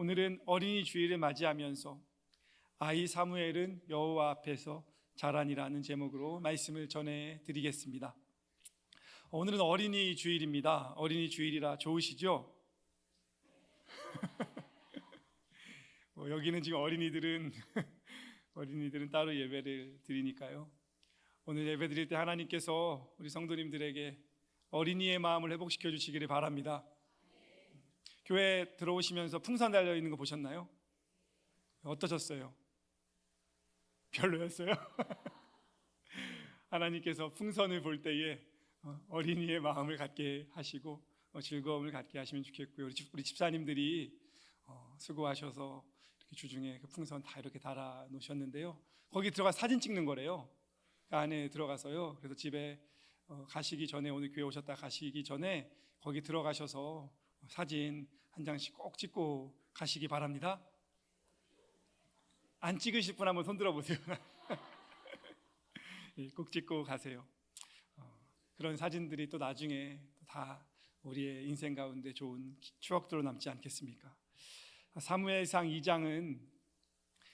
오늘은 어린이 주일을 맞이하면서 아이 사무엘은 여호와 앞에서 자라니라는 제목으로 말씀을 전해드리겠습니다. 오늘은 어린이 주일입니다. 어린이 주일이라 좋으시죠? 여기는 지금 어린이들은 따로 예배를 드리니까요. 오늘 예배 드릴 때 하나님께서 우리 성도님들에게 어린이의 마음을 회복시켜 주시기를 바랍니다. 교회 들어오시면서 풍선 달려 있는 거 보셨나요? 어떠셨어요? 별로였어요? 하나님께서 풍선을 볼 때에 어린이의 마음을 갖게 하시고 즐거움을 갖게 하시면 좋겠고요. 우리 집사님들이 수고하셔서 이렇게 주중에 그 풍선 다 이렇게 달아 놓으셨는데요. 거기 들어가 사진 찍는 거래요. 그 안에 들어가서요. 그래서 집에 가시기 전에, 오늘 교회 오셨다 가시기 전에 거기 들어가셔서 사진 한 장씩 꼭 찍고 가시기 바랍니다. 안 찍으실 분 한번 손 들어보세요. 꼭 찍고 가세요. 그런 사진들이 또 나중에 다 우리의 인생 가운데 좋은 추억으로 남지 않겠습니까? 사무엘상 2장은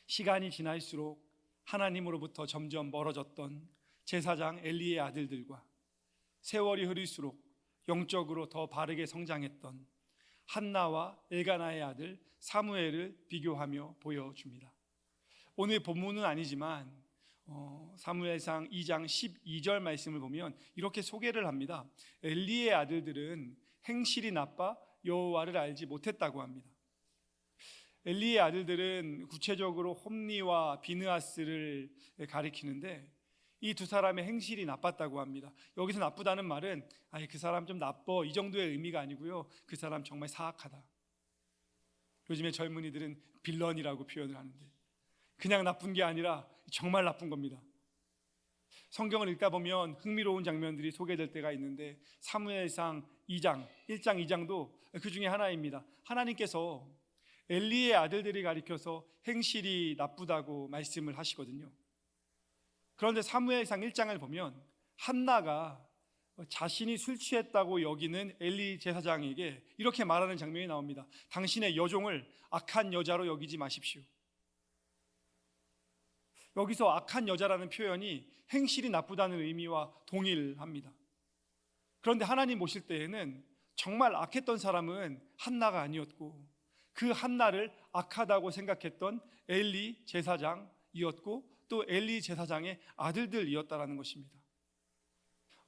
시간이 지날수록 하나님으로부터 점점 멀어졌던 제사장 엘리의 아들들과 세월이 흐를수록 영적으로 더 바르게 성장했던 한나와 엘가나의 아들 사무엘을 비교하며 보여줍니다. 오늘 본문은 아니지만 사무엘상 2장 12절 말씀을 보면 이렇게 소개를 합니다. 엘리의 아들들은 행실이 나빠 여호와를 알지 못했다고 합니다. 엘리의 아들들은 구체적으로 홈니와 비느하스를 가리키는데 이 두 사람의 행실이 나빴다고 합니다. 여기서 나쁘다는 말은 그 사람 좀 나빠 이 정도의 의미가 아니고요, 그 사람 정말 사악하다. 요즘에 젊은이들은 빌런이라고 표현을 하는데 그냥 나쁜 게 아니라 정말 나쁜 겁니다. 성경을 읽다 보면 흥미로운 장면들이 소개될 때가 있는데 사무엘상 2장, 1장, 2장도 그 중에 하나입니다. 하나님께서 엘리의 아들들이 가리켜서 행실이 나쁘다고 말씀을 하시거든요. 그런데 사무엘상 1장을 보면 한나가 자신이 술 취했다고 여기는 엘리 제사장에게 이렇게 말하는 장면이 나옵니다. 당신의 여종을 악한 여자로 여기지 마십시오. 여기서 악한 여자라는 표현이 행실이 나쁘다는 의미와 동일합니다. 그런데 하나님 보실 때에는 정말 악했던 사람은 한나가 아니었고 그 한나를 악하다고 생각했던 엘리 제사장이었고 또 엘리 제사장의 아들들이었다라는 것입니다.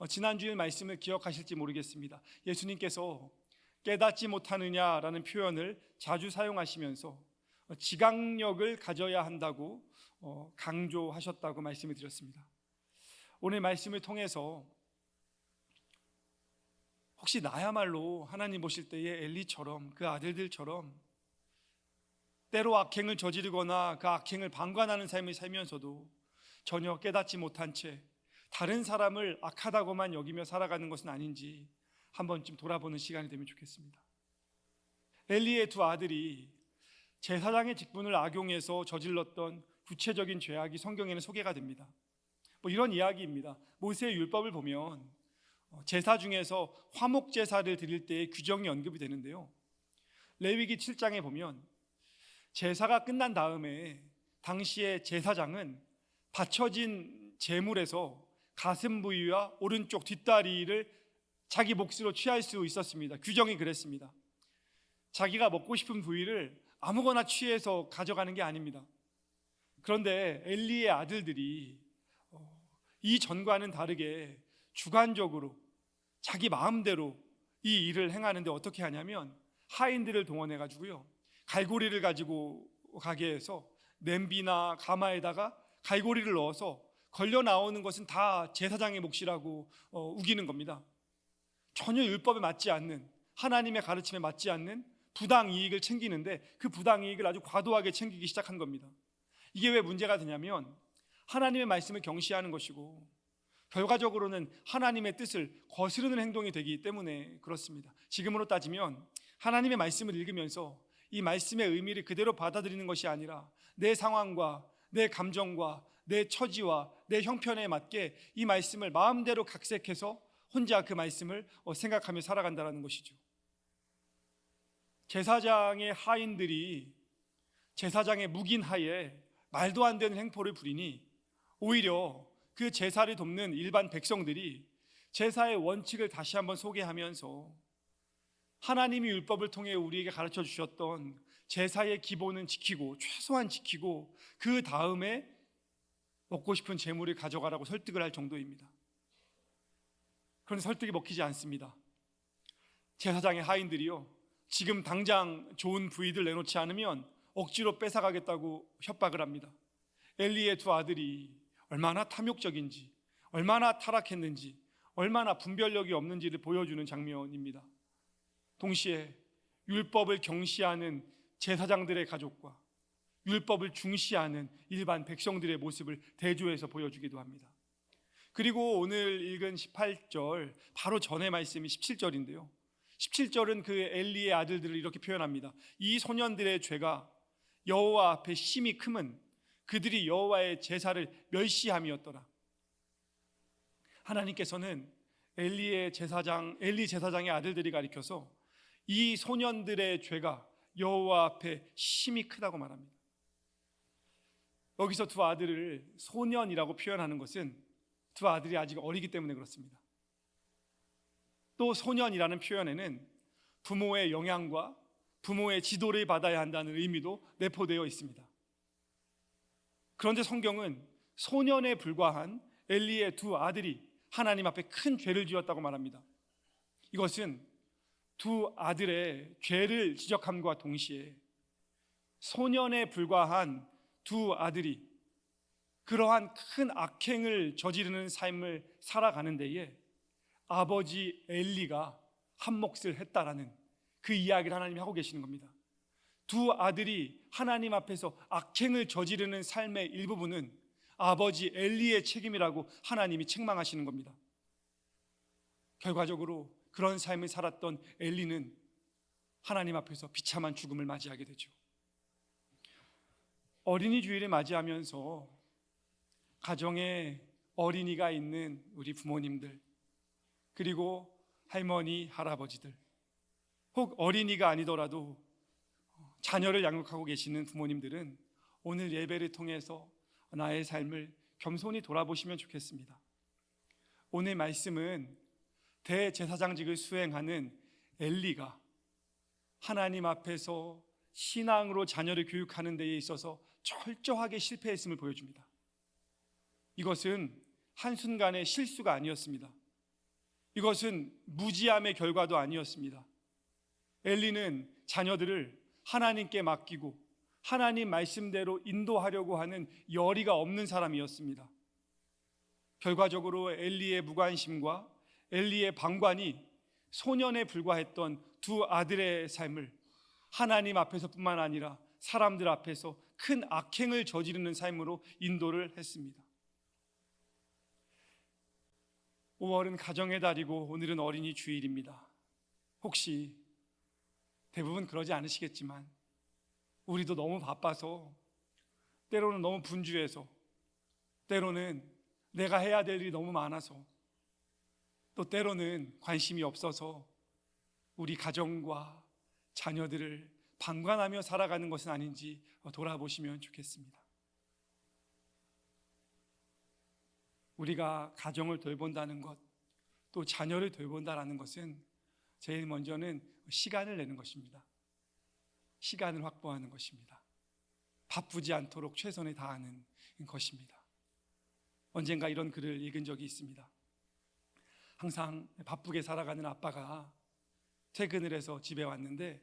지난주일 말씀을 기억하실지 모르겠습니다. 예수님께서 깨닫지 못하느냐라는 표현을 자주 사용하시면서 지각력을 가져야 한다고 강조하셨다고 말씀을 드렸습니다. 오늘 말씀을 통해서 혹시 나야말로 하나님 보실 때에 엘리처럼 그 아들들처럼 때로 악행을 저지르거나 그 악행을 방관하는 삶을 살면서도 전혀 깨닫지 못한 채 다른 사람을 악하다고만 여기며 살아가는 것은 아닌지 한 번쯤 돌아보는 시간이 되면 좋겠습니다. 엘리의 두 아들이 제사장의 직분을 악용해서 저질렀던 구체적인 죄악이 성경에는 소개가 됩니다. 이런 이야기입니다. 모세의 율법을 보면 제사 중에서 화목 제사를 드릴 때의 규정이 언급이 되는데요, 레위기 7장에 보면 제사가 끝난 다음에 당시의 제사장은 바쳐진 제물에서 가슴 부위와 오른쪽 뒷다리를 자기 몫으로 취할 수 있었습니다. 규정이 그랬습니다. 자기가 먹고 싶은 부위를 아무거나 취해서 가져가는 게 아닙니다. 그런데 엘리의 아들들이 이 전과는 다르게 주관적으로 자기 마음대로 이 일을 행하는데 어떻게 하냐면 하인들을 동원해 가지고요, 갈고리를 가지고 가게 해서 냄비나 가마에다가 갈고리를 넣어서 걸려 나오는 것은 다 제사장의 몫이라고 우기는 겁니다. 전혀 율법에 맞지 않는, 하나님의 가르침에 맞지 않는 부당 이익을 챙기는데 그 부당 이익을 아주 과도하게 챙기기 시작한 겁니다. 이게 왜 문제가 되냐면 하나님의 말씀을 경시하는 것이고 결과적으로는 하나님의 뜻을 거스르는 행동이 되기 때문에 그렇습니다. 지금으로 따지면 하나님의 말씀을 읽으면서 이 말씀의 의미를 그대로 받아들이는 것이 아니라 내 상황과 내 감정과 내 처지와 내 형편에 맞게 이 말씀을 마음대로 각색해서 혼자 그 말씀을 생각하며 살아간다는 것이죠. 제사장의 하인들이 제사장의 묵인 하에 말도 안 되는 행포를 부리니 오히려 그 제사를 돕는 일반 백성들이 제사의 원칙을 다시 한번 소개하면서 하나님이 율법을 통해 우리에게 가르쳐 주셨던 제사의 기본은 지키고 최소한 지키고 그 다음에 먹고 싶은 재물을 가져가라고 설득을 할 정도입니다. 그런데 설득이 먹히지 않습니다. 제사장의 하인들이요, 지금 당장 좋은 부위들 내놓지 않으면 억지로 뺏어가겠다고 협박을 합니다. 엘리의 두 아들이 얼마나 탐욕적인지, 얼마나 타락했는지, 얼마나 분별력이 없는지를 보여주는 장면입니다. 동시에 율법을 경시하는 제사장들의 가족과 율법을 중시하는 일반 백성들의 모습을 대조해서 보여주기도 합니다. 그리고 오늘 읽은 18절 바로 전의 말씀이 17절인데요 17절은 그 엘리의 아들들을 이렇게 표현합니다. 이 소년들의 죄가 여호와 앞에 심히 크면 그들이 여호와의 제사를 멸시함이었더라. 하나님께서는 엘리 제사장의 아들들이 가리켜서 이 소년들의 죄가 여호와 앞에 심히 크다고 말합니다. 여기서 두 아들을 소년이라고 표현하는 것은 두 아들이 아직 어리기 때문에 그렇습니다. 또 소년이라는 표현에는 부모의 영향과 부모의 지도를 받아야 한다는 의미도 내포되어 있습니다. 그런데 성경은 소년에 불과한 엘리의 두 아들이 하나님 앞에 큰 죄를 지었다고 말합니다. 이것은 두 아들의 죄를 지적함과 동시에 소년에 불과한 두 아들이 그러한 큰 악행을 저지르는 삶을 살아가는 데에 아버지 엘리가 한 몫을 했다라는 그 이야기를 하나님이 하고 계시는 겁니다. 두 아들이 하나님 앞에서 악행을 저지르는 삶의 일부분은 아버지 엘리의 책임이라고 하나님이 책망하시는 겁니다. 결과적으로 그런 삶을 살았던 엘리는 하나님 앞에서 비참한 죽음을 맞이하게 되죠. 어린이 주일을 맞이하면서 가정에 어린이가 있는 우리 부모님들, 그리고 할머니, 할아버지들, 혹 어린이가 아니더라도 자녀를 양육하고 계시는 부모님들은 오늘 예배를 통해서 나의 삶을 겸손히 돌아보시면 좋겠습니다. 오늘 말씀은 대제사장직을 수행하는 엘리가 하나님 앞에서 신앙으로 자녀를 교육하는 데에 있어서 철저하게 실패했음을 보여줍니다. 이것은 한순간의 실수가 아니었습니다. 이것은 무지함의 결과도 아니었습니다. 엘리는 자녀들을 하나님께 맡기고 하나님 말씀대로 인도하려고 하는 열의가 없는 사람이었습니다. 결과적으로 엘리의 무관심과 엘리의 방관이 소년에 불과했던 두 아들의 삶을 하나님 앞에서뿐만 아니라 사람들 앞에서 큰 악행을 저지르는 삶으로 인도를 했습니다. 5월은 가정의 달이고 오늘은 어린이 주일입니다. 혹시 대부분 그러지 않으시겠지만 우리도 너무 바빠서, 때로는 너무 분주해서, 때로는 내가 해야 될 일이 너무 많아서, 또 때로는 관심이 없어서 우리 가정과 자녀들을 방관하며 살아가는 것은 아닌지 돌아보시면 좋겠습니다. 우리가 가정을 돌본다는 것, 또 자녀를 돌본다는 것은 제일 먼저는 시간을 내는 것입니다. 시간을 확보하는 것입니다. 바쁘지 않도록 최선을 다하는 것입니다. 언젠가 이런 글을 읽은 적이 있습니다. 항상 바쁘게 살아가는 아빠가 퇴근을 해서 집에 왔는데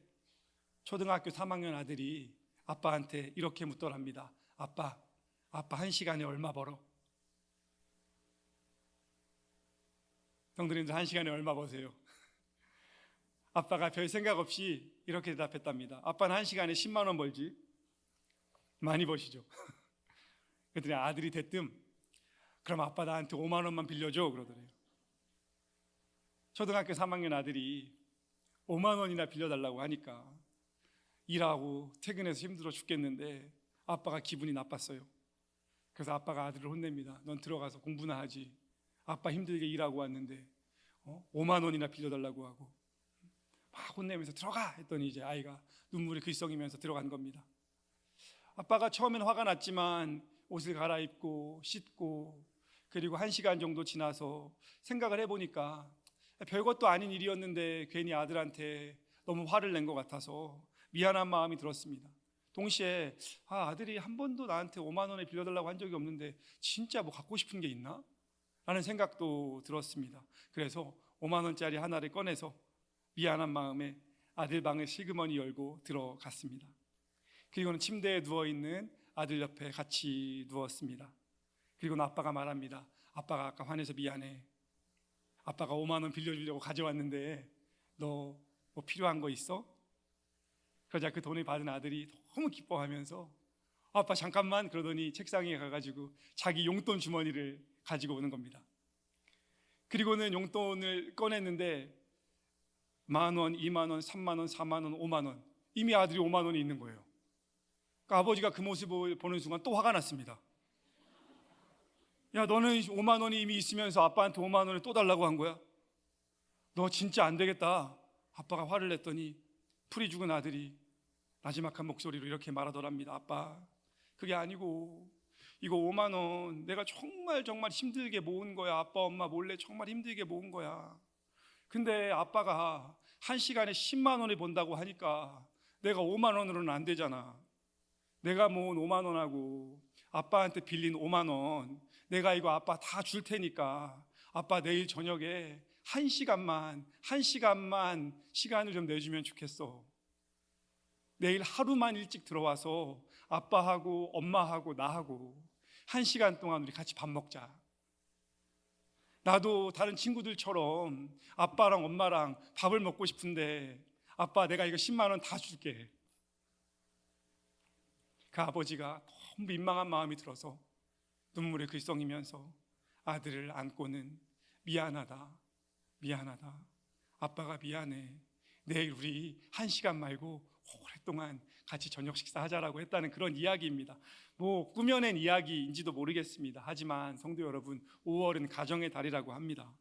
초등학교 3학년 아들이 아빠한테 이렇게 묻더랍니다. 아빠 한 시간에 얼마 벌어? 성도님들, 한 시간에 얼마 버세요? 아빠가 별 생각 없이 이렇게 대답했답니다. 아빠는 한 시간에 10만 원 벌지. 많이 버시죠. 그랬더니 아들이 대뜸 그럼 아빠 나한테 5만 원만 빌려줘 그러더래요. 초등학교 3학년 아들이 5만 원이나 빌려달라고 하니까 일하고 퇴근해서 힘들어 죽겠는데 아빠가 기분이 나빴어요. 그래서 아빠가 아들을 혼냅니다. 넌 들어가서 공부나 하지. 아빠 힘들게 일하고 왔는데 5만 원이나 빌려달라고 하고. 막 혼내면서 들어가 했더니 이제 아이가 눈물이 글썽이면서 들어간 겁니다. 아빠가 처음엔 화가 났지만 옷을 갈아입고 씻고 그리고 1시간 정도 지나서 생각을 해보니까 별것도 아닌 일이었는데 괜히 아들한테 너무 화를 낸 것 같아서 미안한 마음이 들었습니다. 동시에 아들이 한 번도 나한테 5만 원을 빌려달라고 한 적이 없는데 진짜 뭐 갖고 싶은 게 있나? 라는 생각도 들었습니다. 그래서 5만 원짜리 하나를 꺼내서 미안한 마음에 아들 방을 슬그머니 열고 들어갔습니다. 그리고는 침대에 누워있는 아들 옆에 같이 누웠습니다. 그리고는 아빠가 말합니다. 아빠가 아까 화내서 미안해. 아빠가 5만 원 빌려주려고 가져왔는데 너 뭐 필요한 거 있어? 그러자 그 돈을 받은 아들이 너무 기뻐하면서 아빠 잠깐만 그러더니 책상에 가가지고 자기 용돈 주머니를 가지고 오는 겁니다. 그리고는 용돈을 꺼냈는데 10,000원, 20,000원, 30,000원, 40,000원, 50,000원 이미 아들이 5만 원이 있는 거예요. 그러니까 아버지가 그 모습을 보는 순간 또 화가 났습니다. 야, 너는 5만 원이 이미 있으면서 아빠한테 5만 원을 또 달라고 한 거야? 너 진짜 안 되겠다. 아빠가 화를 냈더니 풀이 죽은 아들이 나지막한 목소리로 이렇게 말하더랍니다. 아빠, 그게 아니고 이거 5만 원 내가 정말 힘들게 모은 거야. 아빠 엄마 몰래 정말 힘들게 모은 거야. 근데 아빠가 1시간에 10만 원을 번다고 하니까 내가 5만 원으로는 안 되잖아. 내가 모은 5만 원하고 아빠한테 빌린 5만 원 내가 이거 아빠 다 줄 테니까 아빠 내일 저녁에 1시간만 시간을 좀 내주면 좋겠어. 내일 하루만 일찍 들어와서 아빠하고 엄마하고 나하고 1시간 동안 우리 같이 밥 먹자. 나도 다른 친구들처럼 아빠랑 엄마랑 밥을 먹고 싶은데 아빠 내가 이거 10만 원 다 줄게. 그 아버지가 너무 민망한 마음이 들어서 눈물을 글썽이면서 아들을 안고는 미안하다. 아빠가 미안해. 내일 우리 1시간 말고 오랫동안 같이 저녁 식사하자라고 했다는 그런 이야기입니다. 뭐 꾸며낸 이야기인지도 모르겠습니다. 하지만 성도 여러분, 5월은 가정의 달이라고 합니다.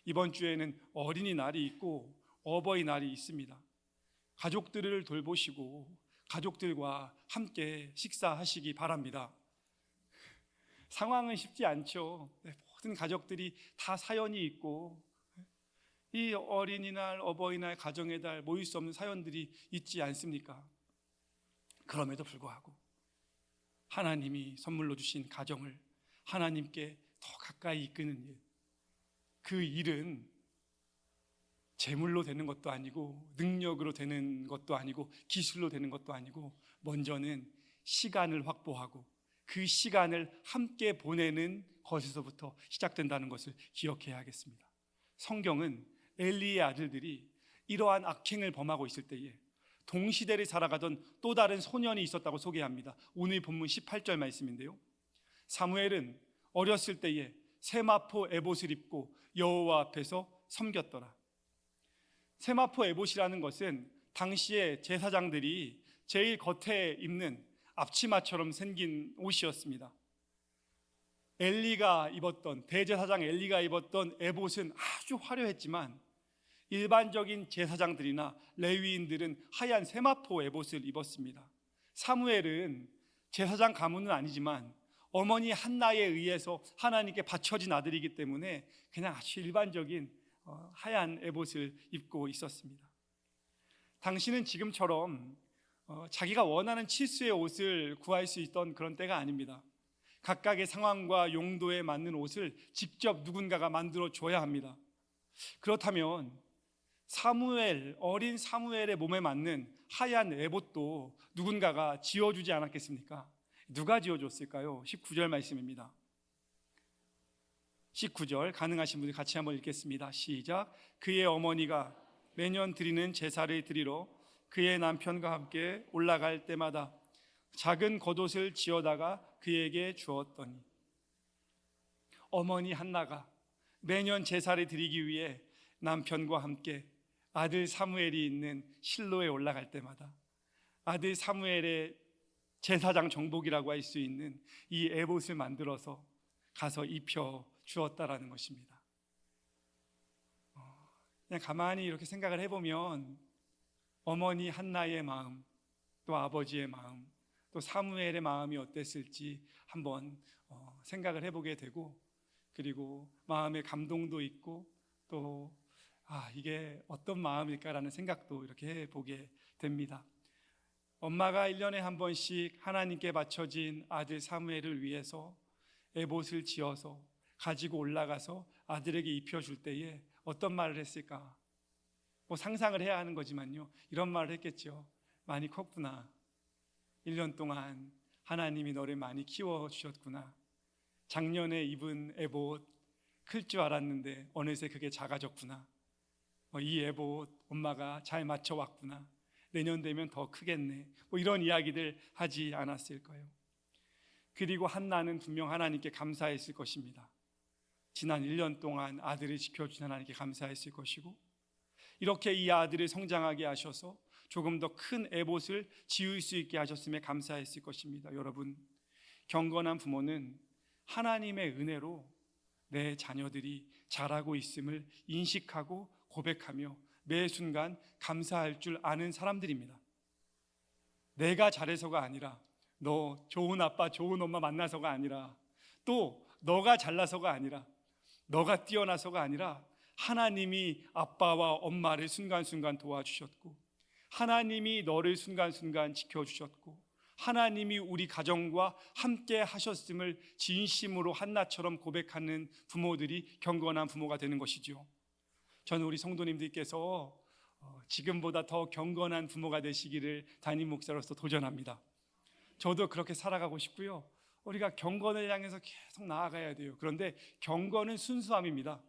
이번 주에는 어린이날이 있고 어버이날이 있습니다. 가족들을 돌보시고 가족들과 함께 식사하시기 바랍니다. 상황은 쉽지 않죠. 모든 가족들이 다 사연이 있고 이 어린이날, 어버이날, 가정의 달 모일 수 없는 사연들이 있지 않습니까? 그럼에도 불구하고 하나님이 선물로 주신 가정을 하나님께 더 가까이 이끄는 일, 그 일은 재물로 되는 것도 아니고 능력으로 되는 것도 아니고 기술로 되는 것도 아니고 먼저는 시간을 확보하고 그 시간을 함께 보내는 것에서부터 시작된다는 것을 기억해야 하겠습니다. 성경은 엘리의 아들들이 이러한 악행을 범하고 있을 때에 동시대를 살아가던 또 다른 소년이 있었다고 소개합니다. 오늘 본문 18절 말씀인데요, 사무엘은 어렸을 때에 세마포 에봇을 입고 여호와 앞에서 섬겼더라. 세마포 에봇이라는 것은 당시에 제사장들이 제일 겉에 입는 앞치마처럼 생긴 옷이었습니다. 엘리가 입었던, 대제사장 엘리가 입었던 에봇은 아주 화려했지만 일반적인 제사장들이나 레위인들은 하얀 세마포 에봇을 입었습니다. 사무엘은 제사장 가문은 아니지만 어머니 한나에 의해서 하나님께 바쳐진 아들이기 때문에 그냥 아주 일반적인 하얀 에봇을 입고 있었습니다. 당시는 지금처럼 자기가 원하는 치수의 옷을 구할 수 있던 그런 때가 아닙니다. 각각의 상황과 용도에 맞는 옷을 직접 누군가가 만들어 줘야 합니다. 그렇다면 어린 사무엘의 몸에 맞는 하얀 에봇도 누군가가 지어주지 않았겠습니까? 누가 지어줬을까요? 19절 말씀입니다. 19절 가능하신 분들 같이 한번 읽겠습니다. 시작. 그의 어머니가 매년 드리는 제사를 드리러 그의 남편과 함께 올라갈 때마다 작은 겉옷을 지어다가 그에게 주었더니, 어머니 한나가 매년 제사를 드리기 위해 남편과 함께 아들 사무엘이 있는 실로에 올라갈 때마다 아들 사무엘의 제사장 정복이라고 할 수 있는 이 에봇을 만들어서 가서 입혀 주었다라는 것입니다. 그냥 가만히 이렇게 생각을 해보면 어머니 한나의 마음, 또 아버지의 마음, 또 사무엘의 마음이 어땠을지 한번 생각을 해보게 되고, 그리고 마음의 감동도 있고, 또 이게 어떤 마음일까라는 생각도 이렇게 해보게 됩니다. 엄마가 1년에 한 번씩 하나님께 바쳐진 아들 사무엘을 위해서 에봇을 지어서 가지고 올라가서 아들에게 입혀줄 때에 어떤 말을 했을까? 뭐 상상을 해야 하는 거지만요, 이런 말을 했겠죠. 많이 컸구나. 1년 동안 하나님이 너를 많이 키워주셨구나. 작년에 입은 에봇 클 줄 알았는데 어느새 그게 작아졌구나. 이 에봇 엄마가 잘 맞춰왔구나. 내년 되면 더 크겠네. 뭐 이런 이야기들 하지 않았을까요? 그리고 한나는 분명 하나님께 감사했을 것입니다. 지난 1년 동안 아들을 지켜주신 하나님께 감사했을 것이고, 이렇게 이 아들을 성장하게 하셔서 조금 더 큰 에봇을 지을 수 있게 하셨음에 감사했을 것입니다. 여러분, 경건한 부모는 하나님의 은혜로 내 자녀들이 잘하고 있음을 인식하고 고백하며 매 순간 감사할 줄 아는 사람들입니다. 내가 잘해서가 아니라, 너 좋은 아빠 좋은 엄마 만나서가 아니라, 또 너가 잘나서가 아니라, 너가 뛰어나서가 아니라, 하나님이 아빠와 엄마를 순간순간 도와주셨고, 하나님이 너를 순간순간 지켜주셨고, 하나님이 우리 가정과 함께 하셨음을 진심으로 한나처럼 고백하는 부모들이 경건한 부모가 되는 것이죠. 저는 우리 성도님들께서 지금보다 더 경건한 부모가 되시기를 담임 목사로서 도전합니다. 저도 그렇게 살아가고 싶고요, 우리가 경건을 향해서 계속 나아가야 돼요. 그런데 경건은 순수함입니다.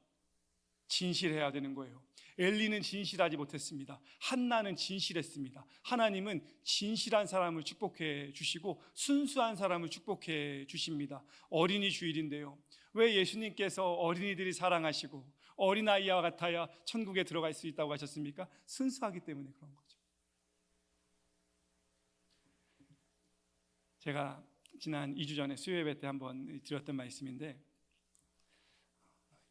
진실해야 되는 거예요. 엘리는 진실하지 못했습니다. 한나는 진실했습니다. 하나님은 진실한 사람을 축복해 주시고 순수한 사람을 축복해 주십니다. 어린이 주일인데요, 왜 예수님께서 어린이들이 사랑하시고 어린아이와 같아야 천국에 들어갈 수 있다고 하셨습니까? 순수하기 때문에 그런 거죠. 제가 지난 2주 전에 수요예배 때 한번 드렸던 말씀인데,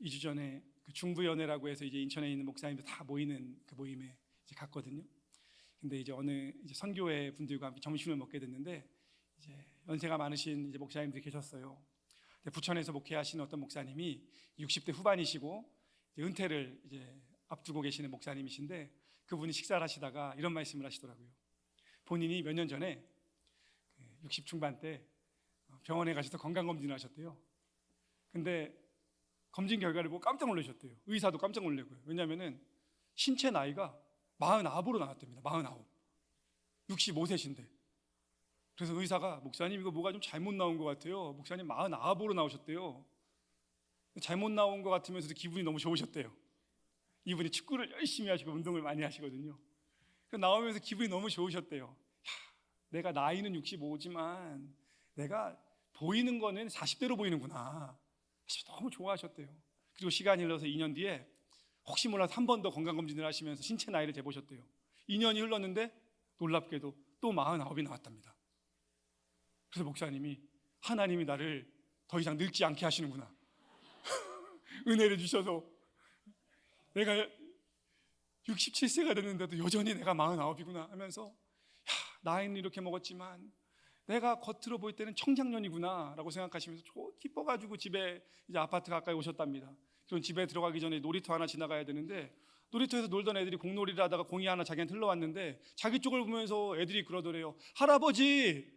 2주 전에 그 중부연회라고 해서 이제 인천에 있는 목사님들 다 모이는 그 모임에 이제 갔거든요. 근데 이제 어느 이제 선교회 분들과 함께 점심을 먹게 됐는데, 이제 연세가 많으신 이제 목사님들이 계셨어요. 부천에서 목회하시는 어떤 목사님이 60대 후반이시고 이제 은퇴를 이제 앞두고 계시는 목사님이신데, 그분이 식사를 하시다가 이런 말씀을 하시더라고요. 본인이 몇 년 전에 60 중반 때 병원에 가셔서 건강검진을 하셨대요. 근데 검진 결과를 보고 깜짝 놀라셨대요. 의사도 깜짝 놀라고요. 왜냐하면 신체 나이가 49으로 나왔답니다. 49, 65세신데. 그래서 의사가, 목사님 이거 뭐가 좀 잘못 나온 것 같아요. 목사님 49으로 나오셨대요. 잘못 나온 것 같으면서도 기분이 너무 좋으셨대요. 이분이 축구를 열심히 하시고 운동을 많이 하시거든요. 그래서 나오면서 기분이 너무 좋으셨대요. 내가 나이는 65지만 내가 보이는 거는 40대로 보이는구나. 너무 좋아하셨대요. 그리고 시간이 흘러서 2년 뒤에 혹시 몰라서 한 번 더 건강검진을 하시면서 신체 나이를 재보셨대요. 2년이 흘렀는데 놀랍게도 또 49이 나왔답니다. 그래서 목사님이, 하나님이 나를 더 이상 늙지 않게 하시는구나. 은혜를 주셔서 내가 67세가 됐는데도 여전히 내가 49이구나 하면서, 나이는 이렇게 먹었지만 내가 겉으로 보일 때는 청장년이구나 라고 생각하시면서 기뻐가지고 집에 이제 아파트 가까이 오셨답니다. 그럼 집에 들어가기 전에 놀이터 하나 지나가야 되는데, 놀이터에서 놀던 애들이 공놀이를 하다가 공이 하나 자기한테 흘러왔는데, 자기 쪽을 보면서 애들이 그러더래요. 할아버지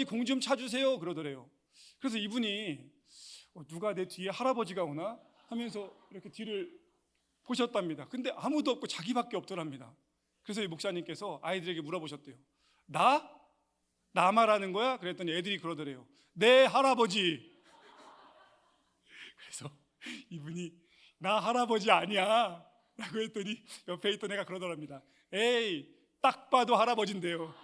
공 좀 차주세요 그러더래요. 그래서 이분이 누가 내 뒤에 할아버지가 오나 하면서 이렇게 뒤를 보셨답니다. 근데 아무도 없고 자기밖에 없더랍니다. 그래서 이 목사님께서 아이들에게 물어보셨대요. 나 말하는 거야? 그랬더니 애들이 그러더래요. 네 할아버지. 그래서 이분이 나 할아버지 아니야 라고 했더니 옆에 있던 애가 그러더랍니다. 에이, 딱 봐도 할아버지인데요.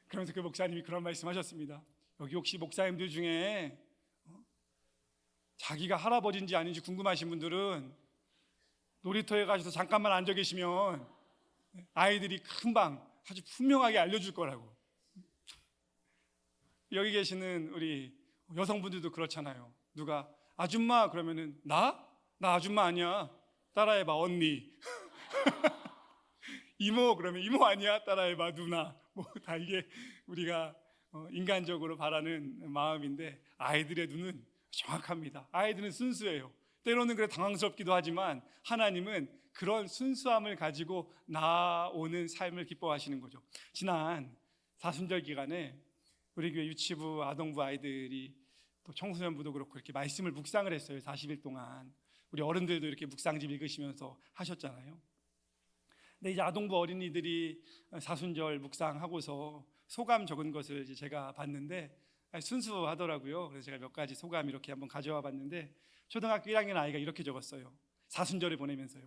그러면서 그 목사님이 그런 말씀하셨습니다. 여기 혹시 목사님들 중에 자기가 할아버지인지 아닌지 궁금하신 분들은 놀이터에 가셔서 잠깐만 앉아 계시면 아이들이 금방 아주 분명하게 알려줄 거라고. 여기 계시는 우리 여성분들도 그렇잖아요. 누가 아줌마 그러면은 나 아줌마 아니야. 따라해봐 언니. 이모 그러면 이모 아니야. 따라해봐 누나. 뭐 다 이게 우리가 인간적으로 바라는 마음인데 아이들의 눈은 정확합니다. 아이들은 순수해요. 때로는 그래 당황스럽기도 하지만 하나님은 그런 순수함을 가지고 나오는 삶을 기뻐하시는 거죠. 지난 사순절 기간에 우리 교회 유치부 아동부 아이들이 또 청소년부도 그렇고 이렇게 말씀을 묵상을 했어요. 40일 동안. 우리 어른들도 이렇게 묵상집 읽으시면서 하셨잖아요. 근데 이제 아동부 어린이들이 사순절 묵상하고서 소감 적은 것을 이제 제가 봤는데 순수하더라고요. 그래서 제가 몇 가지 소감 이렇게 한번 가져와 봤는데 초등학교 1학년 아이가 이렇게 적었어요. 사순절을 보내면서요.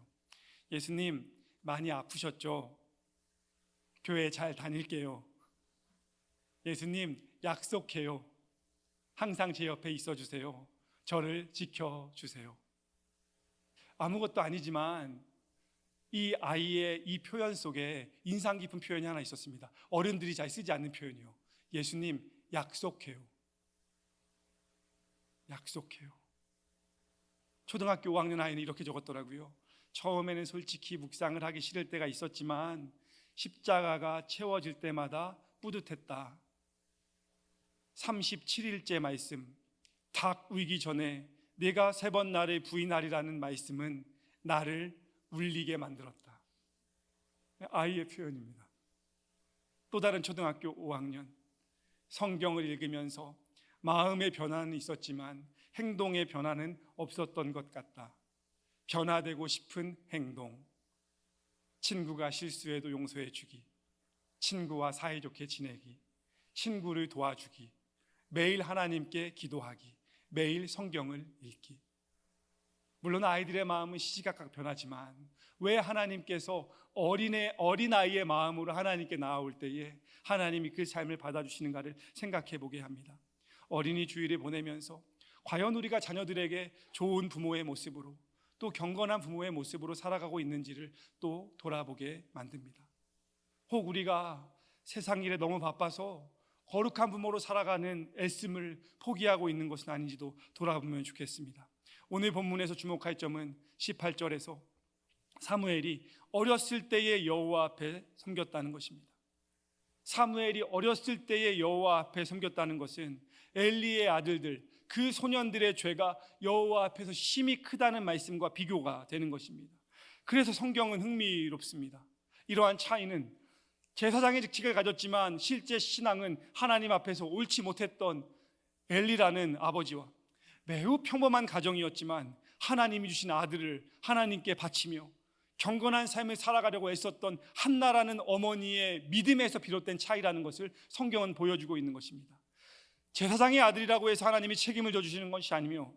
예수님 많이 아프셨죠? 교회 잘 다닐게요. 예수님 약속해요. 항상 제 옆에 있어 주세요. 저를 지켜 주세요. 아무것도 아니지만 이 아이의 이 표현 속에 인상 깊은 표현이 하나 있었습니다. 어른들이 잘 쓰지 않는 표현이요. 예수님 약속해요. 약속해요. 초등학교 5학년 아이는 이렇게 적었더라고요. 처음에는 솔직히 묵상을 하기 싫을 때가 있었지만 십자가가 채워질 때마다 뿌듯했다. 37일째 말씀, 닭 위기 전에 내가 3번 나를 부인하리라는 말씀은 나를 울리게 만들었다. 아이의 표현입니다. 또 다른 초등학교 5학년, 성경을 읽으면서 마음의 변화는 있었지만 행동의 변화는 없었던 것 같다. 변화되고 싶은 행동, 친구가 실수해도 용서해 주기, 친구와 사이좋게 지내기, 친구를 도와주기, 매일 하나님께 기도하기, 매일 성경을 읽기. 물론 아이들의 마음은 시시각각 변하지만 왜 하나님께서 어린아이의 마음으로 하나님께 나아올 때에 하나님이 그 삶을 받아주시는가를 생각해 보게 합니다. 어린이 주일을 보내면서 과연 우리가 자녀들에게 좋은 부모의 모습으로 또 경건한 부모의 모습으로 살아가고 있는지를 또 돌아보게 만듭니다. 혹 우리가 세상 일에 너무 바빠서 거룩한 부모로 살아가는 애씀을 포기하고 있는 것은 아닌지도 돌아보면 좋겠습니다. 오늘 본문에서 주목할 점은 18절에서 사무엘이 어렸을 때의 여호와 앞에 섬겼다는 것입니다. 사무엘이 어렸을 때의 여호와 앞에 섬겼다는 것은 엘리의 아들들, 그 소년들의 죄가 여호와 앞에서 심히 크다는 말씀과 비교가 되는 것입니다. 그래서 성경은 흥미롭습니다. 이러한 차이는 제사장의 직책을 가졌지만 실제 신앙은 하나님 앞에서 옳지 못했던 엘리라는 아버지와 매우 평범한 가정이었지만 하나님이 주신 아들을 하나님께 바치며 경건한 삶을 살아가려고 애썼던 한나라는 어머니의 믿음에서 비롯된 차이라는 것을 성경은 보여주고 있는 것입니다. 제사장의 아들이라고 해서 하나님이 책임을 져주시는 것이 아니며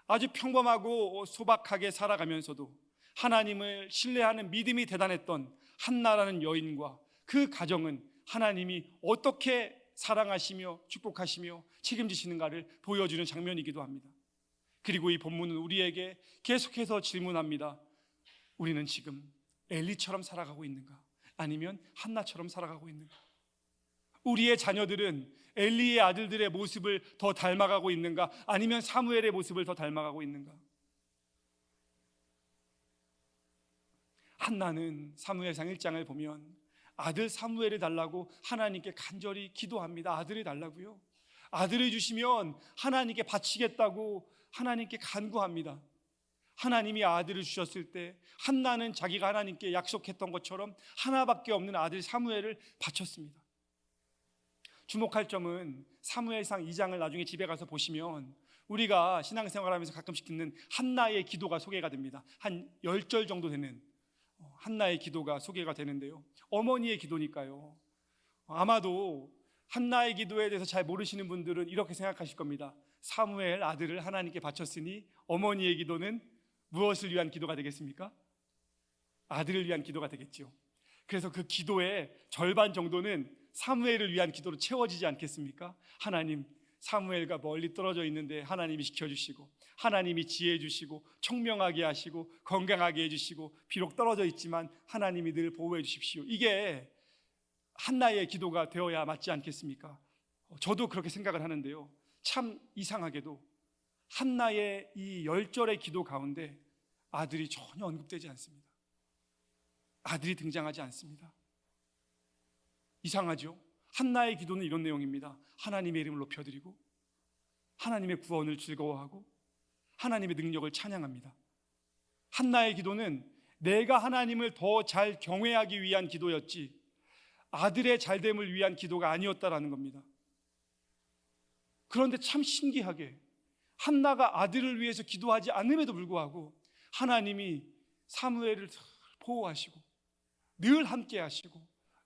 아주 평범하고 소박하게 살아가면서도 하나님을 신뢰하는 믿음이 대단했던 한나라는 여인과 그 가정은 하나님이 어떻게 사랑하시며 축복하시며 책임지시는가를 보여주는 장면이기도 합니다. 그리고 이 본문은 우리에게 계속해서 질문합니다. 우리는 지금 엘리처럼 살아가고 있는가? 아니면 한나처럼 살아가고 있는가? 우리의 자녀들은 엘리의 아들들의 모습을 더 닮아가고 있는가? 아니면 사무엘의 모습을 더 닮아가고 있는가? 한나는 사무엘상 1장을 보면 아들 사무엘을 달라고 하나님께 간절히 기도합니다. 아들을 달라고요. 아들을 주시면 하나님께 바치겠다고 하나님께 간구합니다. 하나님이 아들을 주셨을 때 한나는 자기가 하나님께 약속했던 것처럼 하나밖에 없는 아들 사무엘을 바쳤습니다. 주목할 점은 사무엘상 2장을 나중에 집에 가서 보시면 우리가 신앙생활하면서 가끔씩 듣는 한나의 기도가 소개가 됩니다. 한 10절 정도 되는 한나의 기도가 소개가 되는데요, 어머니의 기도니까요. 아마도 한나의 기도에 대해서 잘 모르시는 분들은 이렇게 생각하실 겁니다. 사무엘 아들을 하나님께 바쳤으니 어머니의 기도는 무엇을 위한 기도가 되겠습니까? 아들을 위한 기도가 되겠죠. 그래서 그 기도의 절반 정도는 사무엘을 위한 기도로 채워지지 않겠습니까? 하나님, 사무엘과 멀리 떨어져 있는데 하나님이 지켜주시고 하나님이 지혜 주시고 청명하게 하시고 건강하게 해주시고 비록 떨어져 있지만 하나님이 늘 보호해 주십시오. 이게 한나의 기도가 되어야 맞지 않겠습니까? 저도 그렇게 생각을 하는데요, 참 이상하게도 한나의 이 열절의 기도 가운데 아들이 전혀 언급되지 않습니다. 아들이 등장하지 않습니다. 이상하죠? 한나의 기도는 이런 내용입니다. 하나님의 이름을 높여드리고 하나님의 구원을 즐거워하고 하나님의 능력을 찬양합니다. 한나의 기도는 내가 하나님을 더 잘 경외하기 위한 기도였지 아들의 잘됨을 위한 기도가 아니었다라는 겁니다. 그런데 참 신기하게 한나가 아들을 위해서 기도하지 않음에도 불구하고 하나님이 사무엘을 보호하시고 늘 함께 하시고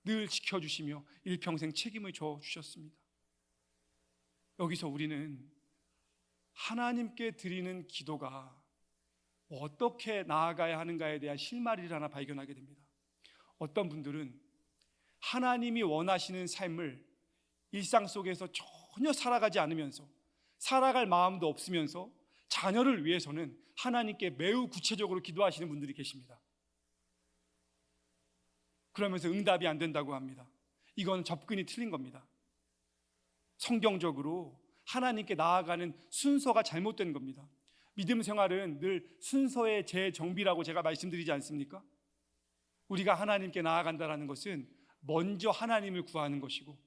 늘 지켜주시며 일평생 책임을 져주셨습니다. 여기서 우리는 하나님께 드리는 기도가 어떻게 나아가야 하는가에 대한 실마리를 하나 발견하게 됩니다. 어떤 분들은 하나님이 원하시는 삶을 일상 속에서 전혀 살아가지 않으면서 살아갈 마음도 없으면서 자녀를 위해서는 하나님께 매우 구체적으로 기도하시는 분들이 계십니다. 그러면서 응답이 안 된다고 합니다. 이건 접근이 틀린 겁니다. 성경적으로 하나님께 나아가는 순서가 잘못된 겁니다. 믿음 생활은 늘 순서의 재정비라고 제가 말씀드리지 않습니까? 우리가 하나님께 나아간다는 것은 먼저 하나님을 구하는 것이고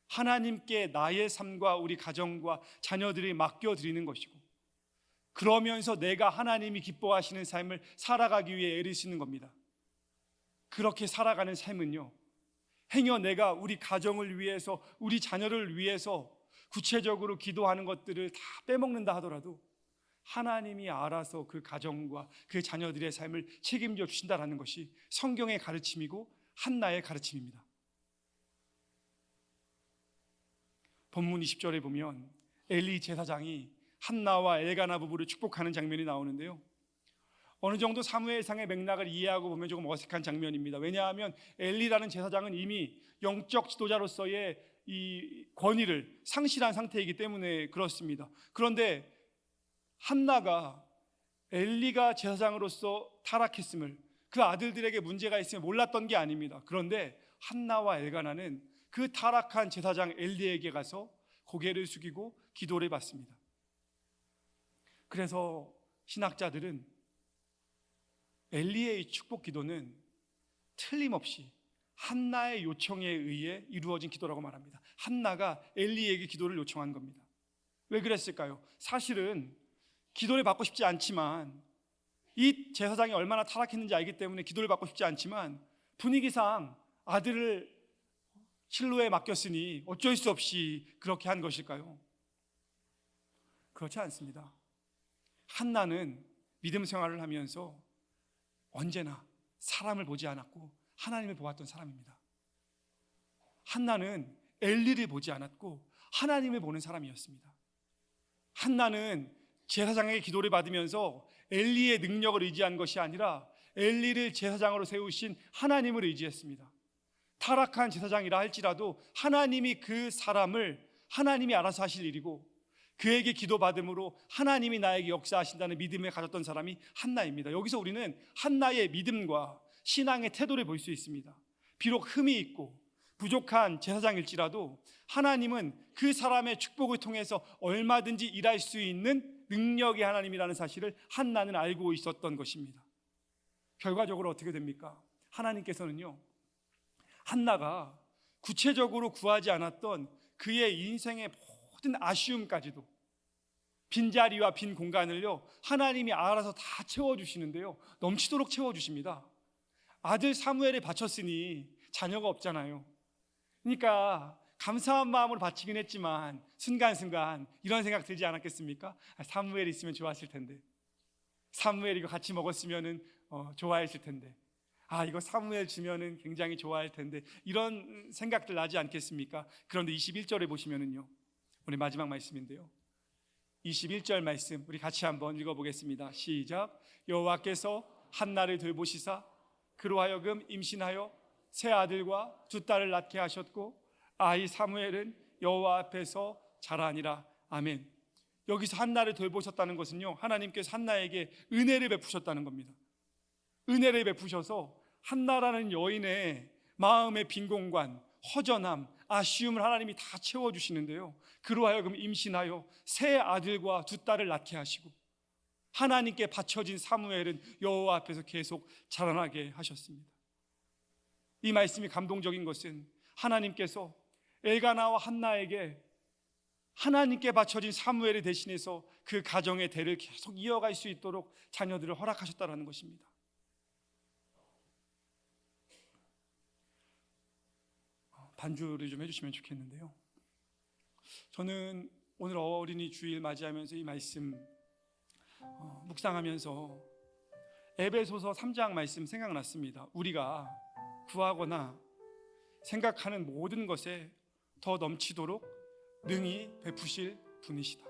하나님께 나의 삶과 우리 가정과 자녀들이 맡겨드리는 것이고 그러면서 내가 하나님이 기뻐하시는 삶을 살아가기 위해 애를 쓰는 겁니다. 그렇게 살아가는 삶은요, 행여 내가 우리 가정을 위해서 우리 자녀를 위해서 구체적으로 기도하는 것들을 다 빼먹는다 하더라도 하나님이 알아서 그 가정과 그 자녀들의 삶을 책임져 주신다는 것이 성경의 가르침이고 한나의 가르침입니다. 본문 20절에 보면 엘리 제사장이 한나와 엘가나 부부를 축복하는 장면이 나오는데요, 어느 정도 사무엘상의 맥락을 이해하고 보면 조금 어색한 장면입니다. 왜냐하면 엘리라는 제사장은 이미 영적 지도자로서의 이 권위를 상실한 상태이기 때문에 그렇습니다. 그런데 한나가 엘리가 제사장으로서 타락했음을, 그 아들들에게 문제가 있음을 몰랐던 게 아닙니다. 그런데 한나와 엘가나는 그 타락한 제사장 엘리에게 가서 고개를 숙이고 기도를 받습니다. 그래서 신학자들은 엘리의 축복 기도는 틀림없이 한나의 요청에 의해 이루어진 기도라고 말합니다. 한나가 엘리에게 기도를 요청한 겁니다. 왜 그랬을까요? 사실은 기도를 받고 싶지 않지만, 이 제사장이 얼마나 타락했는지 알기 때문에 기도를 받고 싶지 않지만 분위기상 아들을 실로에 맡겼으니 어쩔 수 없이 그렇게 한 것일까요? 그렇지 않습니다. 한나는 믿음 생활을 하면서 언제나 사람을 보지 않았고 하나님을 보았던 사람입니다. 한나는 엘리를 보지 않았고 하나님을 보는 사람이었습니다. 한나는 제사장에게 기도를 받으면서 엘리의 능력을 의지한 것이 아니라 엘리를 제사장으로 세우신 하나님을 의지했습니다. 타락한 제사장이라 할지라도 하나님이 그 사람을 하나님이 알아서 하실 일이고 그에게 기도받음으로 하나님이 나에게 역사하신다는 믿음을 가졌던 사람이 한나입니다. 여기서 우리는 한나의 믿음과 신앙의 태도를 볼 수 있습니다. 비록 흠이 있고 부족한 제사장일지라도 하나님은 그 사람의 축복을 통해서 얼마든지 일할 수 있는 능력의 하나님이라는 사실을 한나는 알고 있었던 것입니다. 결과적으로 어떻게 됩니까? 하나님께서는요, 한나가 구체적으로 구하지 않았던 그의 인생의 모든 아쉬움까지도, 빈자리와 빈 공간을요 하나님이 알아서 다 채워주시는데요, 넘치도록 채워주십니다. 아들 사무엘을 바쳤으니 자녀가 없잖아요. 그러니까 감사한 마음으로 바치긴 했지만 순간순간 이런 생각 들지 않았겠습니까? 사무엘 있으면 좋았을 텐데, 사무엘 이거 같이 먹었으면 좋아했을 텐데, 이거 사무엘 주면은 굉장히 좋아할 텐데, 이런 생각들 나지 않겠습니까? 그런데 21절에 보시면은요, 우리 마지막 말씀인데요, 21절 말씀 우리 같이 한번 읽어보겠습니다. 시작. 여호와께서 한나를 돌보시사 그로 하여금 임신하여 세 아들과 두 딸을 낳게 하셨고 아이 사무엘은 여호와 앞에서 자라니라. 아멘. 여기서 한나를 돌보셨다는 것은요, 하나님께서 한나에게 은혜를 베푸셨다는 겁니다. 은혜를 베푸셔서 한나라는 여인의 마음의 빈 공간, 허전함, 아쉬움을 하나님이 다 채워주시는데요, 그로 하여금 임신하여 세 아들과 두 딸을 낳게 하시고 하나님께 바쳐진 사무엘은 여호와 앞에서 계속 자라나게 하셨습니다. 이 말씀이 감동적인 것은 하나님께서 엘가나와 한나에게 하나님께 바쳐진 사무엘을 대신해서 그 가정의 대를 계속 이어갈 수 있도록 자녀들을 허락하셨다는 것입니다. 반주를 좀 해주시면 좋겠는데요, 저는 오늘 어린이 주일 맞이하면서 이 말씀 묵상하면서 에베소서 3장 말씀 생각났습니다. 우리가 구하거나 생각하는 모든 것에 더 넘치도록 능히 베푸실 분이시다.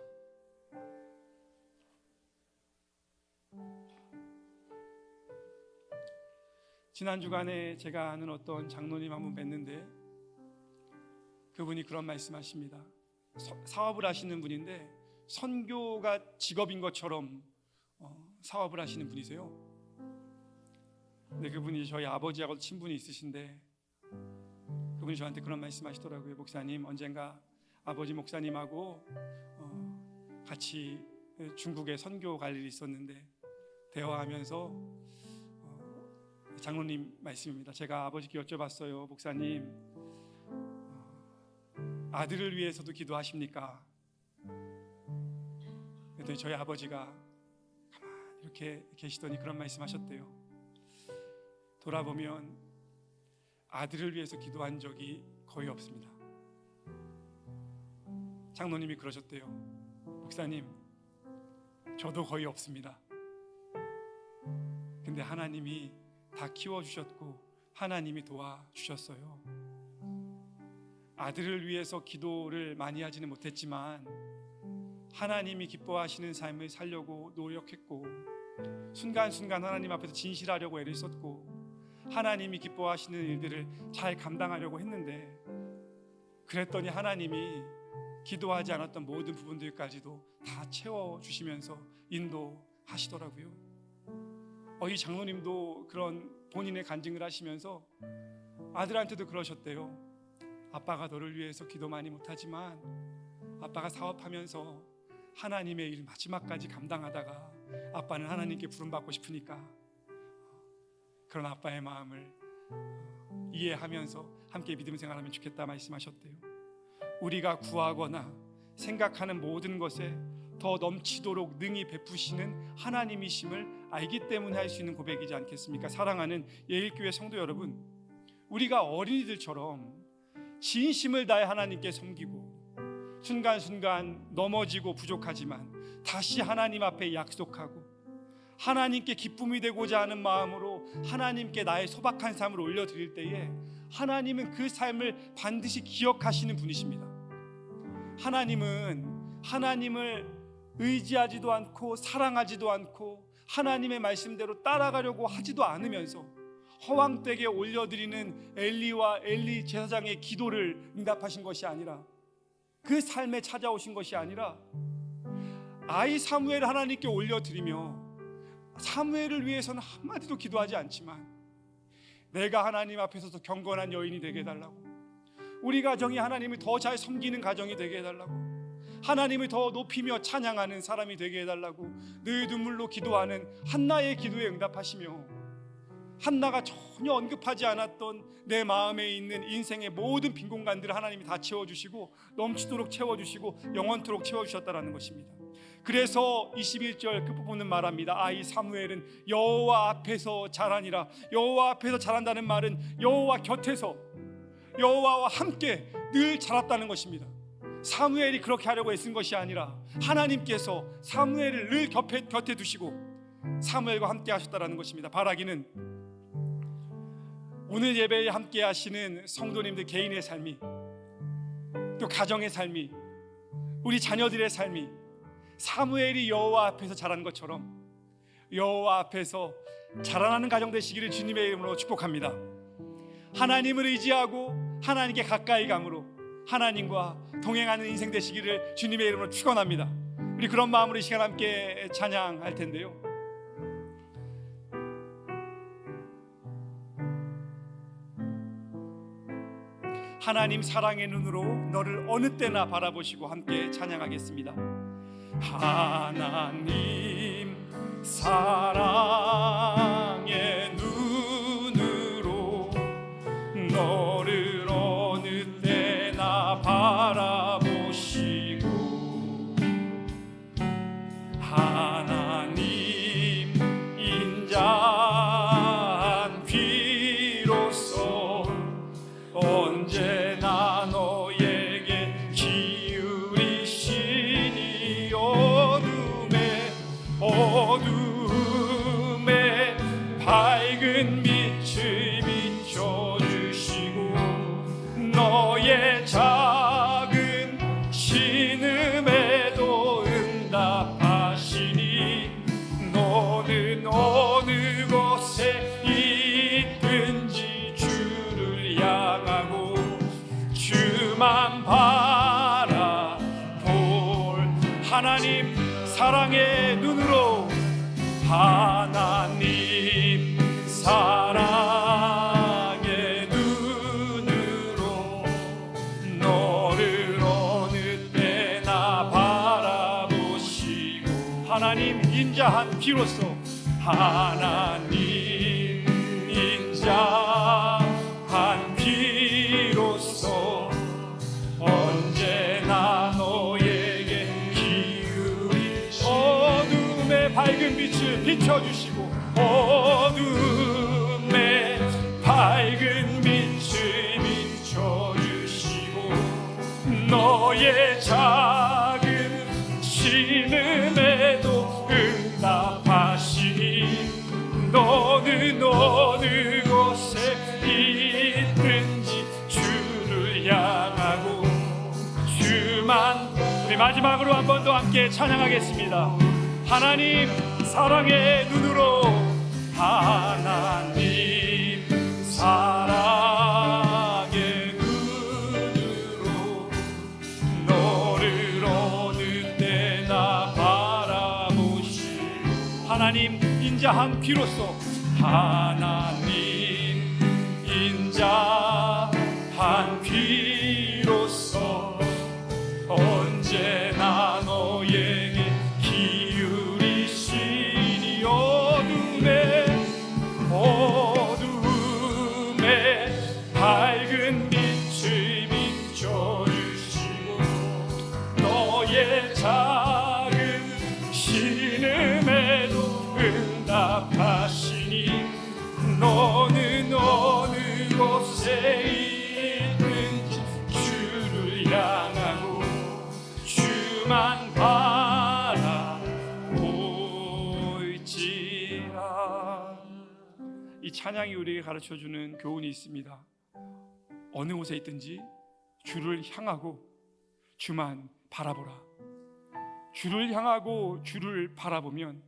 지난 주간에 제가 아는 어떤 장로님 한 분 뵀는데 그분이 그런 말씀하십니다. 사업을 하시는 분인데 선교가 직업인 것처럼 사업을 하시는 분이세요. 근데 그분이 저희 아버지하고 친분이 있으신데 그분이 저한테 그런 말씀하시더라고요. 목사님, 언젠가 아버지 목사님하고 같이 중국에 선교 갈 일이 있었는데 대화하면서 장로님 말씀입니다. 제가 아버지께 여쭤봤어요. 목사님, 아들을 위해서도 기도하십니까? 그랬더니 저희 아버지가 가만히 이렇게 계시더니 그런 말씀하셨대요. 돌아보면 아들을 위해서 기도한 적이 거의 없습니다. 장로님이 그러셨대요. 목사님, 저도 거의 없습니다. 근데 하나님이 다 키워주셨고 하나님이 도와주셨어요. 아들을 위해서 기도를 많이 하지는 못했지만 하나님이 기뻐하시는 삶을 살려고 노력했고 순간순간 하나님 앞에서 진실하려고 애를 썼고 하나님이 기뻐하시는 일들을 잘 감당하려고 했는데 그랬더니 하나님이 기도하지 않았던 모든 부분들까지도 다 채워주시면서 인도하시더라고요. 이 장로님도 그런 본인의 간증을 하시면서 아들한테도 그러셨대요. 아빠가 너를 위해서 기도 많이 못하지만 아빠가 사업하면서 하나님의 일 마지막까지 감당하다가 아빠는 하나님께 부름받고 싶으니까 그런 아빠의 마음을 이해하면서 함께 믿음 생활하면 좋겠다 말씀하셨대요. 우리가 구하거나 생각하는 모든 것에 더 넘치도록 능히 베푸시는 하나님이심을 알기 때문에 할 수 있는 고백이지 않겠습니까? 사랑하는 예일교회 성도 여러분, 우리가 어린이들처럼 진심을 다해 하나님께 섬기고 순간순간 넘어지고 부족하지만 다시 하나님 앞에 약속하고 하나님께 기쁨이 되고자 하는 마음으로 하나님께 나의 소박한 삶을 올려드릴 때에 하나님은 그 삶을 반드시 기억하시는 분이십니다. 하나님은 하나님을 의지하지도 않고 사랑하지도 않고 하나님의 말씀대로 따라가려고 하지도 않으면서 허황되게 올려드리는 엘리와 엘리 제사장의 기도를 응답하신 것이 아니라 그 삶에 찾아오신 것이 아니라 아이 사무엘을 하나님께 올려드리며 사무엘을 위해서는 한마디도 기도하지 않지만 내가 하나님 앞에서 더 경건한 여인이 되게 해달라고, 우리 가정이 하나님을 더 잘 섬기는 가정이 되게 해달라고, 하나님을 더 높이며 찬양하는 사람이 되게 해달라고 늘 눈물로 기도하는 한나의 기도에 응답하시며 한나가 전혀 언급하지 않았던 내 마음에 있는 인생의 모든 빈 공간들을 하나님이 다 채워주시고 넘치도록 채워주시고 영원토록 채워주셨다는 것입니다. 그래서 21절 끝부분은 말합니다. 아이 사무엘은 여호와 앞에서 자라니라. 여호와 앞에서 자란다는 말은 여호와 곁에서 여호와와 함께 늘 자랐다는 것입니다. 사무엘이 그렇게 하려고 애쓴 것이 아니라 하나님께서 사무엘을 늘 곁에 두시고 사무엘과 함께 하셨다는 것입니다. 바라기는 오늘 예배에 함께 하시는 성도님들 개인의 삶이, 또 가정의 삶이, 우리 자녀들의 삶이 사무엘이 여호와 앞에서 자란 것처럼 여호와 앞에서 자라나는 가정 되시기를 주님의 이름으로 축복합니다. 하나님을 의지하고 하나님께 가까이 감으로 하나님과 동행하는 인생 되시기를 주님의 이름으로 축원합니다. 우리 그런 마음으로 이 시간 함께 찬양할 텐데요, 하나님 사랑의 눈으로 너를 어느 때나 바라보시고 함께 찬양하겠습니다. 하나님 사랑의 눈으로 너를 어느 때나 바라보시고 하나님 인자한 귀로서 언제나 너에게 기울이시니 어둠에 밝은 빛을 비춰주시고 너의 작은 신음에도 응답하시니 너는 어느 곳에 있든지 주를 향하고 주만 바라볼 하나님 사랑의 눈으로 하나님 사랑의 눈으로 너를 어느 때나 바라보시고 하나님 인자한 귀로서 하나님 인자한 귀로서 언제나 너에게 어둠의 밝은 빛을 비춰주시고 어둠의 밝은 빛을 비춰주시고 너의 작은 신음에도 응답하시니 너는 어느 곳에 있든지 주를 향하고 주만 우리 마지막으로 한 번 더 함께 찬양하겠습니다. 하나님 사랑의 눈으로 하나님 사랑의 눈으로 너를 어느 때나 바라보시고 하나님 인자한 귀로서 하나님 인자한 귀로서 언제나 너에게 기울이시니 어둠에 밝은 빛을 비춰주시고 너의 작은 신음에도 응답하시니 너는 어느 곳에 있든지 주를 향하고 주만 바라볼지라. 이 찬양이 우리에게 가르쳐주는 교훈이 있습니다. 어느 곳에 있든지 주를 향하고 주만 바라보라. 주를 향하고 주를 바라보면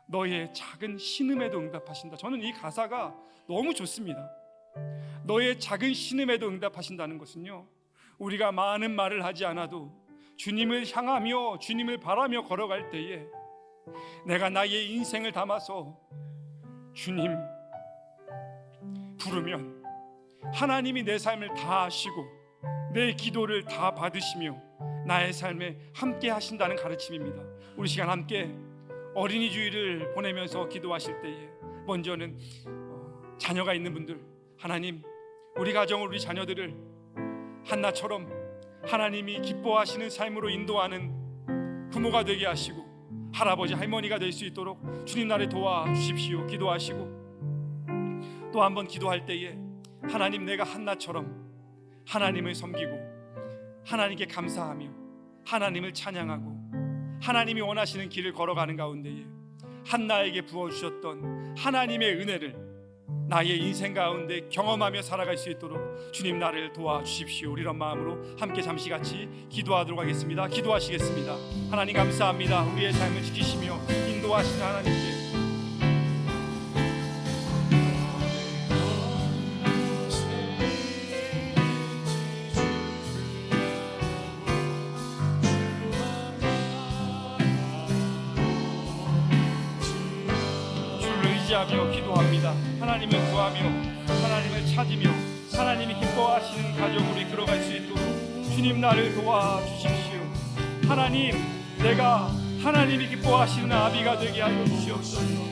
너의 작은 신음에도 응답하신다. 저는 이 가사가 너무 좋습니다. 너의 작은 신음에도 응답하신다는 것은요, 우리가 많은 말을 하지 않아도 주님을 향하며 주님을 바라며 걸어갈 때에 내가 나의 인생을 담아서 주님 부르면 하나님이 내 삶을 다 아시고 내 기도를 다 받으시며 나의 삶에 함께 하신다는 가르침입니다. 우리 시간 함께 어린이 주일을 보내면서 기도하실 때에 먼저는 자녀가 있는 분들, 하나님 우리 가정을 우리 자녀들을 한나처럼 하나님이 기뻐하시는 삶으로 인도하는 부모가 되게 하시고 할아버지 할머니가 될 수 있도록 주님 나를 도와주십시오. 기도하시고 또 한 번 기도할 때에 하나님 내가 한나처럼 하나님을 섬기고 하나님께 감사하며 하나님을 찬양하고 하나님이 원하시는 길을 걸어가는 가운데에 한나에게 부어주셨던 하나님의 은혜를 나의 인생 가운데 경험하며 살아갈 수 있도록 주님 나를 도와주십시오. 이런 마음으로 함께 잠시 같이 기도하도록 하겠습니다. 기도하시겠습니다. 하나님 감사합니다. 우리의 삶을 지키시며 인도하시는 하나님께 주를 의지하며 기도합니다. 하나님을 구하며 하나님을 찾으며 하나님이 기뻐하시는 가정으로 이끌어갈 수 있도록 주님 나를 도와주십시오. 하나님, 내가 하나님이 기뻐하시는 아비가 되게 하여 주시옵소서.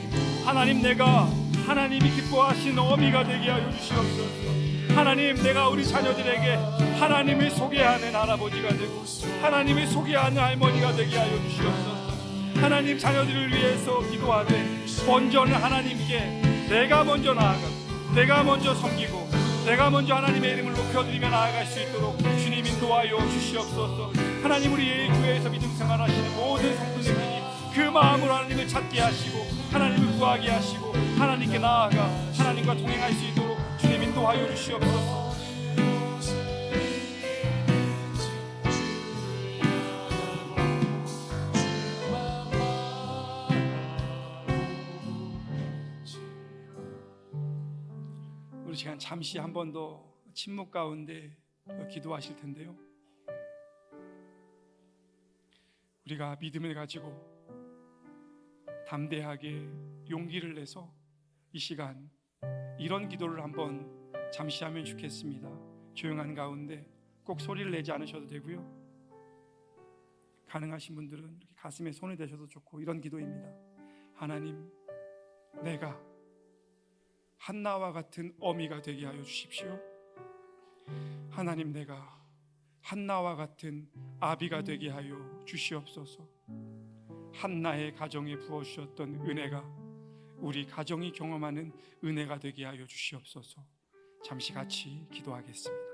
하나님, 내가 하나님이 기뻐하시는 어미가 되게 하여 주시옵소서. 하나님, 내가 우리 자녀들에게 하나님을 소개하는 할아버지가 되고 하나님을 소개하는 할머니가 되게 하여 주시옵소서. 하나님, 자녀들을 위해서 기도하되 먼저는 하나님께 내가 먼저 나아가고 내가 먼저 섬기고 내가 먼저 하나님의 이름을 높여드리며 나아갈 수 있도록 주님 인도하여 주시옵소서. 하나님, 우리 예일교회에서 믿음 생활하시는 모든 성도님들이 그 마음으로 하나님을 찾게 하시고 하나님을 구하게 하시고 하나님께 나아가 하나님과 동행할 수 있도록 주님 인도하여 주시옵소서. 우리 시간 잠시 한 번 더 침묵 가운데 기도하실 텐데요, 우리가 믿음을 가지고 담대하게 용기를 내서 이 시간 이런 기도를 한번 잠시 하면 좋겠습니다. 조용한 가운데 꼭 소리를 내지 않으셔도 되고요, 가능하신 분들은 이렇게 가슴에 손을 대셔도 좋고 이런 기도입니다. 하나님, 내가 한나와 같은 어미가 되게 하여 주십시오. 하나님, 내가 한나와 같은 아비가 되게 하여 주시옵소서. 한나의 가정에 부어주셨던 은혜가 우리 가정이 경험하는 은혜가 되게 하여 주시옵소서. 잠시 같이 기도하겠습니다.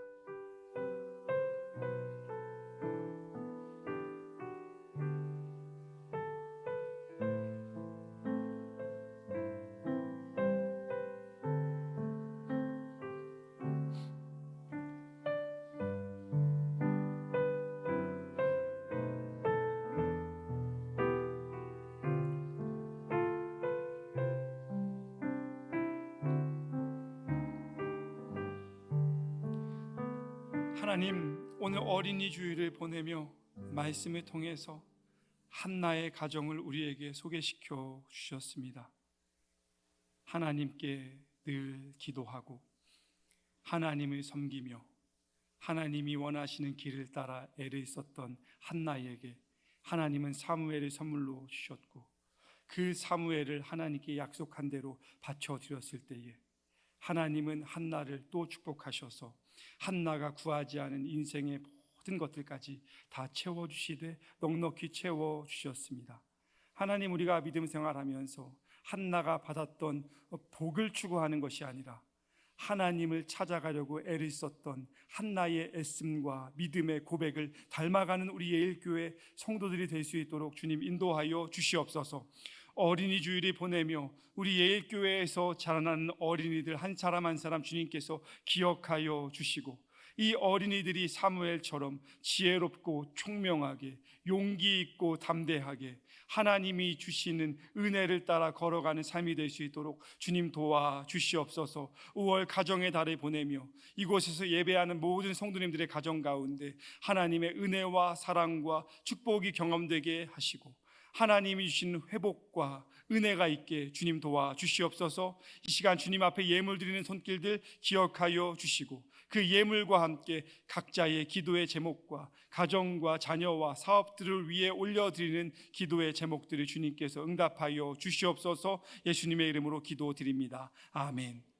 하나님, 오늘 어린이 주일을 보내며 말씀을 통해서 한나의 가정을 우리에게 소개시켜 주셨습니다. 하나님께 늘 기도하고 하나님을 섬기며 하나님이 원하시는 길을 따라 애를 썼던 한나에게 하나님은 사무엘을 선물로 주셨고 그 사무엘을 하나님께 약속한 대로 바쳐드렸을 때에 하나님은 한나를 또 축복하셔서 한나가 구하지 않은 인생의 모든 것들까지 다 채워주시되 넉넉히 채워주셨습니다. 하나님, 우리가 믿음 생활하면서 한나가 받았던 복을 추구하는 것이 아니라 하나님을 찾아가려고 애를 썼던 한나의 애씀과 믿음의 고백을 닮아가는 우리 예일교회 성도들이 될 수 있도록 주님 인도하여 주시옵소서. 어린이 주일을 보내며 우리 예일교회에서 자라나는 어린이들 한 사람 한 사람 주님께서 기억하여 주시고 이 어린이들이 사무엘처럼 지혜롭고 총명하게 용기 있고 담대하게 하나님이 주시는 은혜를 따라 걸어가는 삶이 될 수 있도록 주님 도와주시옵소서. 5월 가정의 달을 보내며 이곳에서 예배하는 모든 성도님들의 가정 가운데 하나님의 은혜와 사랑과 축복이 경험되게 하시고 하나님이 주신 회복과 은혜가 있게 주님 도와주시옵소서. 이 시간 주님 앞에 예물 드리는 손길들 기억하여 주시고 그 예물과 함께 각자의 기도의 제목과 가정과 자녀와 사업들을 위해 올려드리는 기도의 제목들을 주님께서 응답하여 주시옵소서. 예수님의 이름으로 기도드립니다. 아멘.